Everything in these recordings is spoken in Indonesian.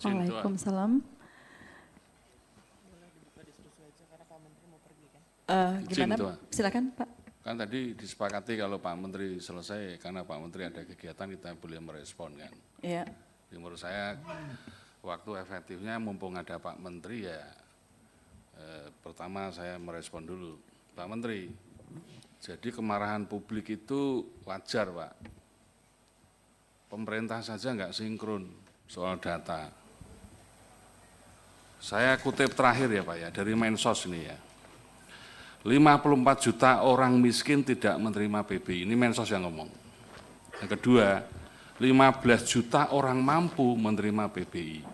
Waalaikumsalam. Gimana? Silakan Pak. Kan tadi disepakati kalau Pak Menteri selesai, karena Pak Menteri ada kegiatan kita boleh merespon kan. Iya. Menurut saya waktu efektifnya mumpung ada Pak Menteri ya, pertama saya merespon dulu. Pak Menteri, jadi kemarahan publik itu wajar Pak. Pemerintah saja nggak sinkron soal data. Saya kutip terakhir ya Pak ya, dari Mensos ini ya. 54 juta orang miskin tidak menerima PBI, ini Mensos yang ngomong. Yang kedua, 15 juta orang mampu menerima PBI.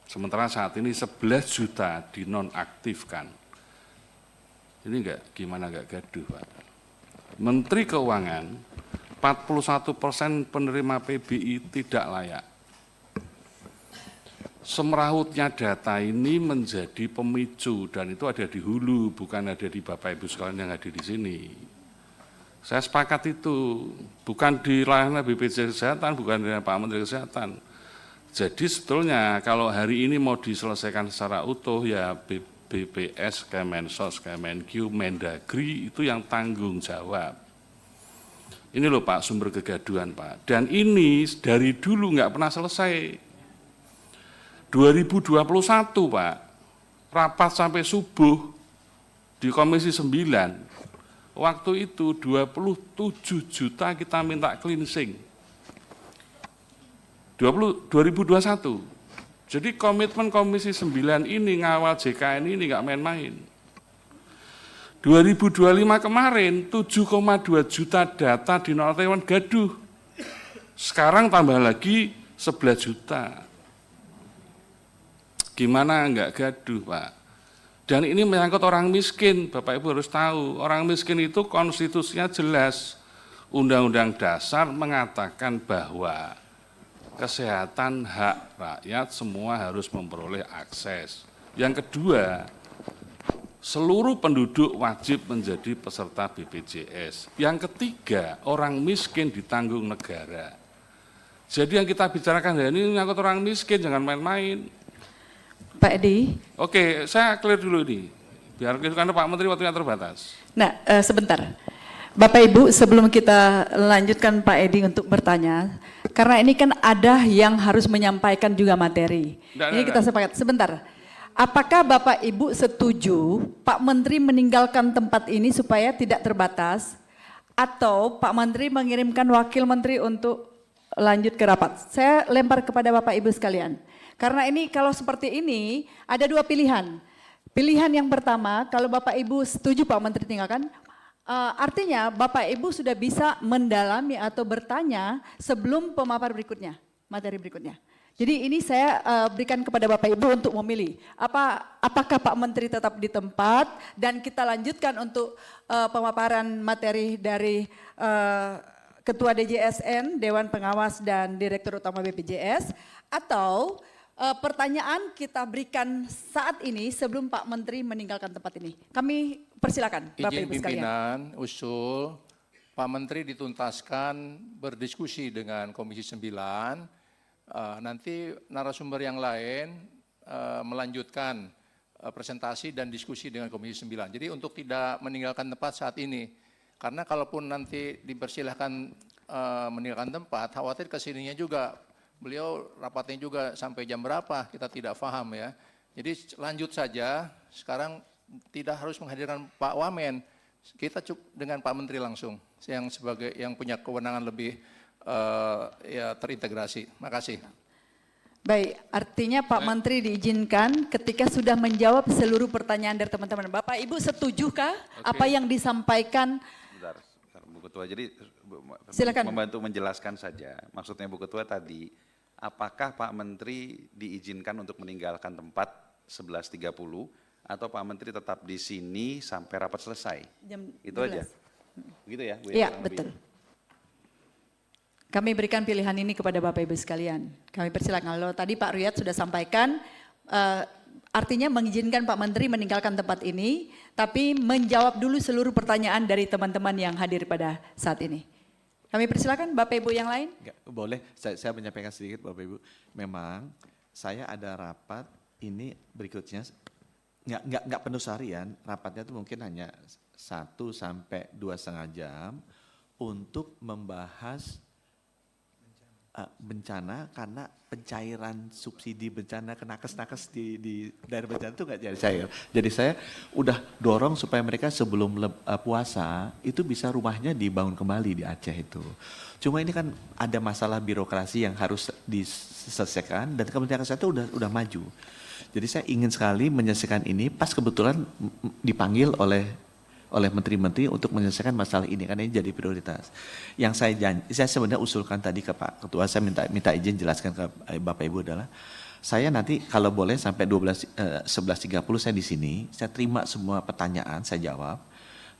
Sementara saat ini 11 juta dinonaktifkan. Ini gimana enggak gaduh Pak. Menteri Keuangan, 41% penerima PBI tidak layak. Semerawutnya data ini menjadi pemicu dan itu ada di hulu, bukan ada di Bapak Ibu sekalian yang hadir di sini. Saya sepakat itu, bukan di ranah BPJS Kesehatan, bukan di Pak Menteri Kesehatan. Jadi sebetulnya kalau hari ini mau diselesaikan secara utuh ya BPS, Kemensos, Kemenkyu, Mendagri itu yang tanggung jawab. Ini loh Pak sumber kegaduhan Pak, dan ini dari dulu nggak pernah selesai. 2021 Pak, rapat sampai subuh di Komisi 9, waktu itu 27 juta kita minta cleansing. 2021, jadi komitmen Komisi 9 ini ngawal JKN ini nggak main-main. 2025 kemarin 7,2 juta data di nonaktifkan gaduh, sekarang tambah lagi 11 juta. Gimana enggak gaduh Pak? Dan ini menyangkut orang miskin, Bapak Ibu harus tahu, orang miskin itu konstitusinya jelas. Undang-Undang Dasar mengatakan bahwa kesehatan hak rakyat semua harus memperoleh akses. Yang kedua, seluruh penduduk wajib menjadi peserta BPJS. Yang ketiga, orang miskin ditanggung negara. Jadi yang kita bicarakan hari ini menyangkut orang miskin, jangan main-main. Pak Edi. Oke, saya clear dulu ini, biar karena Pak Menteri waktunya terbatas. Nah, sebentar. Bapak Ibu, sebelum kita lanjutkan Pak Edi untuk bertanya, karena ini kan ada yang harus menyampaikan juga materi. Ini kita sepakat. Sebentar. Apakah Bapak Ibu setuju Pak Menteri meninggalkan tempat ini supaya tidak terbatas, atau Pak Menteri mengirimkan wakil menteri untuk lanjut ke rapat? Saya lempar kepada Bapak Ibu sekalian. Karena ini kalau seperti ini ada dua pilihan. Pilihan yang pertama, kalau Bapak Ibu setuju Pak Menteri tinggalkan, artinya Bapak Ibu sudah bisa mendalami atau bertanya sebelum pemaparan berikutnya, materi berikutnya. Jadi ini saya berikan kepada Bapak Ibu untuk memilih. Apakah Pak Menteri tetap di tempat dan kita lanjutkan untuk pemaparan materi dari Ketua DJSN, Dewan Pengawas dan Direktur Utama BPJS, atau pertanyaan kita berikan saat ini sebelum Pak Menteri meninggalkan tempat ini. Kami persilakan Bapak Ibu sekalian. Izin pimpinan usul Pak Menteri dituntaskan berdiskusi dengan Komisi 9, nanti narasumber yang lain melanjutkan presentasi dan diskusi dengan Komisi 9. Jadi untuk tidak meninggalkan tempat saat ini, karena kalaupun nanti dipersilahkan meninggalkan tempat, khawatir kesininya juga beliau rapatnya juga sampai jam berapa kita tidak paham ya. Jadi lanjut saja, sekarang tidak harus menghadirkan Pak Wamen, kita cukup dengan Pak Menteri langsung yang sebagai yang punya kewenangan lebih ya terintegrasi. Makasih. Baik, artinya Pak Menteri diizinkan ketika sudah menjawab seluruh pertanyaan dari teman-teman. Bapak Ibu setujukah apa yang disampaikan? Bentar, Bu Ketua, jadi silakan membantu menjelaskan saja. Maksudnya Bu Ketua tadi, apakah Pak Menteri diizinkan untuk meninggalkan tempat 11.30 atau Pak Menteri tetap di sini sampai rapat selesai? Itu 12. Aja. Begitu ya, Bu? Iya, betul. Kami berikan pilihan ini kepada Bapak Ibu sekalian. Kami persilakan. Kalau tadi Pak Riyad sudah sampaikan, artinya mengizinkan Pak Menteri meninggalkan tempat ini, tapi menjawab dulu seluruh pertanyaan dari teman-teman yang hadir pada saat ini. Kami persilakan Bapak Ibu yang lain. Enggak, boleh saya menyampaikan sedikit Bapak Ibu. Memang saya ada rapat ini berikutnya nggak penuh seharian, rapatnya itu mungkin hanya 1 sampai 2,5 jam untuk membahas bencana karena pencairan subsidi bencana ke nakes-nakes di daerah bencana itu nggak jadi cair. Jadi saya udah dorong supaya mereka sebelum puasa itu bisa rumahnya dibangun kembali di Aceh itu. Cuma ini kan ada masalah birokrasi yang harus diselesaikan dan Kementerian Kesehatan udah maju. Jadi saya ingin sekali menyelesaikan ini pas kebetulan dipanggil oleh menteri-menteri untuk menyelesaikan masalah ini karena ini jadi prioritas. Yang saya sebenarnya usulkan tadi ke Pak Ketua, saya minta izin jelaskan ke Bapak Ibu adalah saya nanti kalau boleh sampai 11.30 saya di sini, saya terima semua pertanyaan, saya jawab.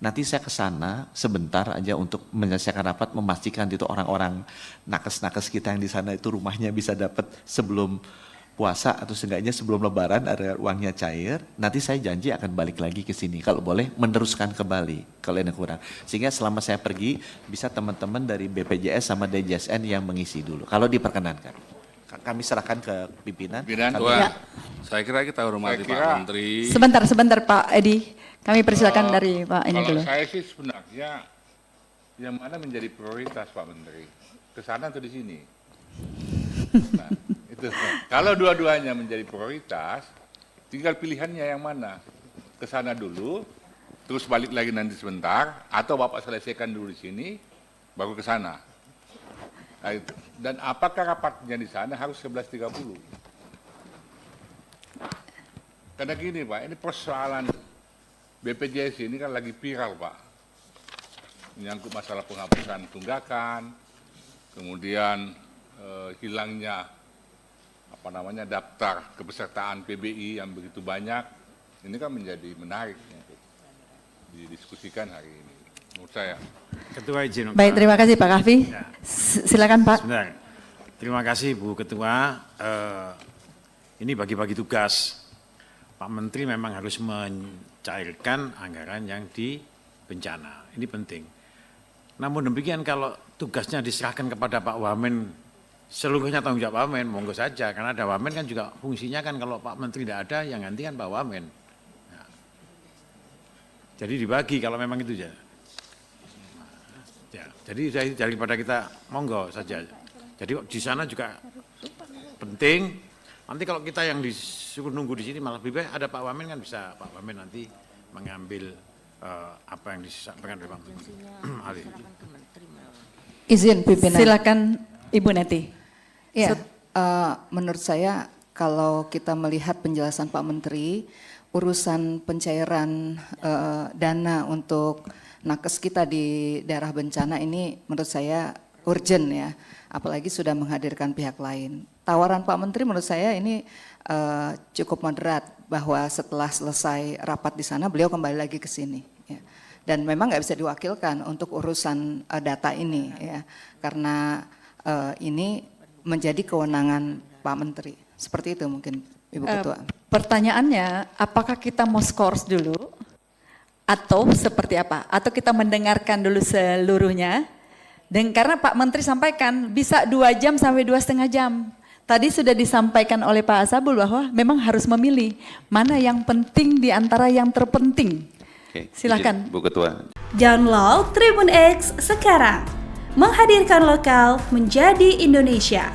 Nanti saya ke sana sebentar aja untuk menyelesaikan rapat, memastikan itu orang-orang nakes-nakes kita yang di sana itu rumahnya bisa dapat sebelum puasa atau seenggaknya sebelum lebaran ada uangnya cair, nanti saya janji akan balik lagi ke sini. Kalau boleh meneruskan kembali kalau ini kurang. Sehingga selama saya pergi bisa teman-teman dari BPJS sama DJSN yang mengisi dulu. Kalau diperkenankan. Kami serahkan ke pimpinan. Ketua, saya kira kita hormati Pak Menteri. Sebentar Pak Edi. Kami persilakan dari Pak ini dulu. Kalau saya sih sebenarnya yang mana menjadi prioritas Pak Menteri? Ke sana atau di sini? Nah, itu. Kalau dua-duanya menjadi prioritas, tinggal pilihannya yang mana? Ke sana dulu, terus balik lagi nanti sebentar, atau Bapak selesaikan dulu di sini, baru ke sana. Nah, itu. Dan apakah rapatnya di sana harus 11.30? Karena gini Pak, ini persoalan BPJS ini kan lagi viral Pak. Menyangkut masalah penghapusan tunggakan, kemudian hilangnya daftar kepesertaan PBI yang begitu banyak, ini kan menjadi menarik untuk didiskusikan hari ini, menurut saya. Ketua izin. Baik, terima kasih Pak Kahfi. Ya. Silakan Pak. Sebentar. Terima kasih Bu Ketua. Ini bagi-bagi tugas. Pak Menteri memang harus mencairkan anggaran yang di bencana. Ini penting. Namun demikian kalau tugasnya diserahkan kepada Pak Wamen, seluruhnya tanggung jawab Wamen, monggo saja. Karena ada Wamen kan juga fungsinya kan kalau Pak Menteri tidak ada, yang ganti kan Pak Wamen. Nah, jadi dibagi kalau memang itu saja. Ya, jadi daripada kita monggo saja. Jadi di sana juga penting. Nanti kalau kita yang disuruh nunggu di sini malah lebih baik ada Pak Wamen kan bisa Pak Wamen nanti mengambil apa yang disampaikan oleh Pak Menteri. Izin pimpinan. Silakan Ibu Neti. Ya, menurut saya kalau kita melihat penjelasan Pak Menteri, urusan pencairan dana untuk nakes kita di daerah bencana ini menurut saya urgent ya, apalagi sudah menghadirkan pihak lain. Tawaran Pak Menteri menurut saya ini cukup moderat bahwa setelah selesai rapat di sana beliau kembali lagi ke sini. Ya. Dan memang nggak bisa diwakilkan untuk urusan data ini ya, karena ini menjadi kewenangan Pak Menteri. Seperti itu mungkin Ibu Ketua. Pertanyaannya, apakah kita mau skors dulu atau seperti apa? Atau kita mendengarkan dulu seluruhnya? Dan karena Pak Menteri sampaikan bisa 2 jam sampai 2,5 jam. Tadi sudah disampaikan oleh Pak Asabul bahwa memang harus memilih mana yang penting di antara yang terpenting. Oke, silakan. Bu Ketua. Download Tribun X sekarang. Menghadirkan lokal menjadi Indonesia.